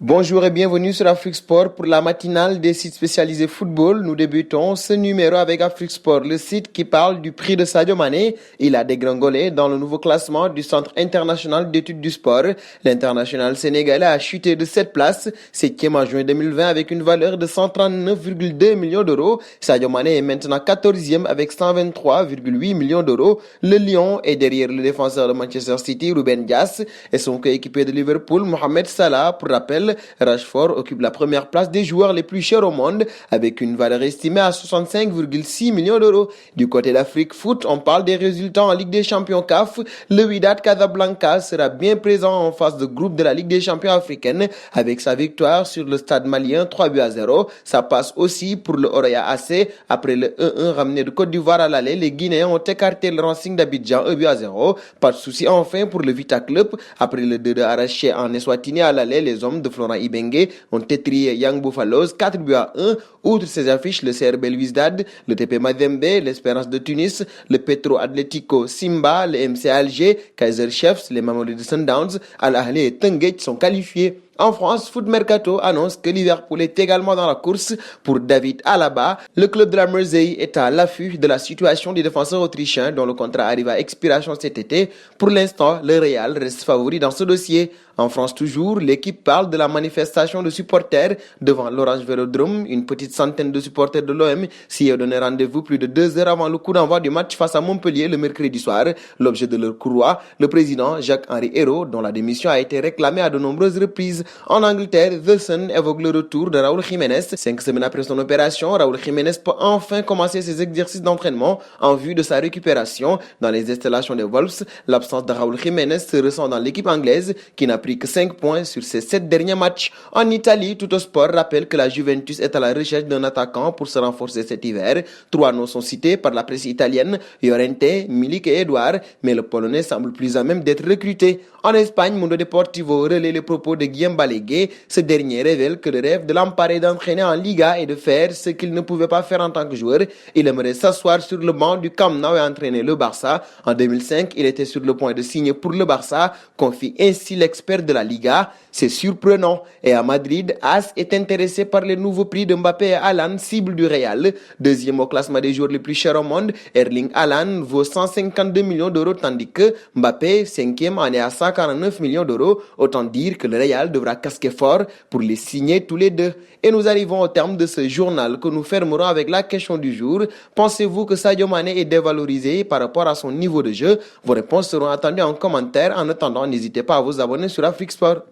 Bonjour et bienvenue sur Afrique Sport pour la matinale des sites spécialisés football. Nous débutons ce numéro avec Afrique Sport, le site qui parle du prix de Sadio Mané. Il a dégringolé dans le nouveau classement du Centre international d'études du sport. L'international sénégalais a chuté de 7 places, 7e en juin 2020 avec une valeur de 139,2 millions d'euros. Sadio Mané est maintenant 14e avec 123,8 millions d'euros. Le Lion est derrière le défenseur de Manchester City, Ruben Dias, et son coéquipier de Liverpool, Mohamed Salah. Pour rappel, Rashford occupe la première place des joueurs les plus chers au monde avec une valeur estimée à 65,6 millions d'euros. Du côté d'Afrique Foot, on parle des résultats en Ligue des Champions CAF. Le Wydad Casablanca sera bien présent en phase de groupe de la Ligue des Champions africaine avec sa victoire sur le stade malien 3-0. Ça passe aussi pour le Oroya AC. Après le 1-1 ramené de Côte d'Ivoire à l'aller, les Guinéens ont écarté le Racing d'Abidjan 1-0. Pas de souci enfin pour le Vita Club. Après le 2-2 arraché en Eswatini à l'aller, les hommes de Florent Ibenge ont étrié Young Buffaloes 4-1. Outre ces affiches, le CR Belouizdad, le TP Mazembe, l'Espérance de Tunis, le Petro Atlético Simba, le MC Alger, Kaiser Chiefs, les Mamelodis de Sundowns, Al Ahly et Tenguet sont qualifiés. En France, Foot Mercato annonce que Liverpool est également dans la course pour David Alaba. Le club de la Mersey est à l'affût de la situation des défenseurs autrichiens dont le contrat arrive à expiration cet été. Pour l'instant, le Real reste favori dans ce dossier. En France toujours, l'équipe parle de la manifestation de supporters devant l'Orange Vélodrome. Une petite centaine de supporters de l'OM s'y est donné rendez-vous plus de 2 heures avant le coup d'envoi du match face à Montpellier le mercredi soir. L'objet de leur courroie, le président Jacques-Henri Hérault, dont la démission a été réclamée à de nombreuses reprises. En Angleterre, The Sun évoque le retour de Raúl Jiménez. 5 semaines après son opération, Raúl Jiménez peut enfin commencer ses exercices d'entraînement en vue de sa récupération. Dans les installations des Wolves, l'absence de Raúl Jiménez se ressent dans l'équipe anglaise qui n'a pris que 5 points sur ses 7 derniers matchs. En Italie, Tuttosport rappelle que la Juventus est à la recherche d'un attaquant pour se renforcer cet hiver. 3 noms sont cités par la presse italienne, Llorente, Milik et Edouard, mais le Polonais semble plus à même d'être recruté. En Espagne, Mundo Deportivo relaie les propos de Guillaume Balaguer. Ce dernier révèle que le rêve de l'Empare est d'entraîner en Liga et de faire ce qu'il ne pouvait pas faire en tant que joueur. Il aimerait s'asseoir sur le banc du Camp Nou et entraîner le Barça. En 2005, il était sur le point de signer pour le Barça, confie ainsi l'expert de la Liga. C'est surprenant. Et à Madrid, As est intéressé par les nouveaux prix de Mbappé et Haaland, cible du Real. Deuxième au classement des joueurs les plus chers au monde, Erling Haaland vaut 152 millions d'euros tandis que Mbappé, 5e, en est à 149 millions d'euros. Autant dire que le Real devra casquer fort pour les signer tous les deux. Et nous arrivons au terme de ce journal que nous fermerons avec la question du jour. Pensez-vous que Sadio Mané est dévalorisé par rapport à son niveau de jeu? Vos réponses seront attendues en commentaire. En attendant, n'hésitez pas à vous abonner sur Afrique Sport.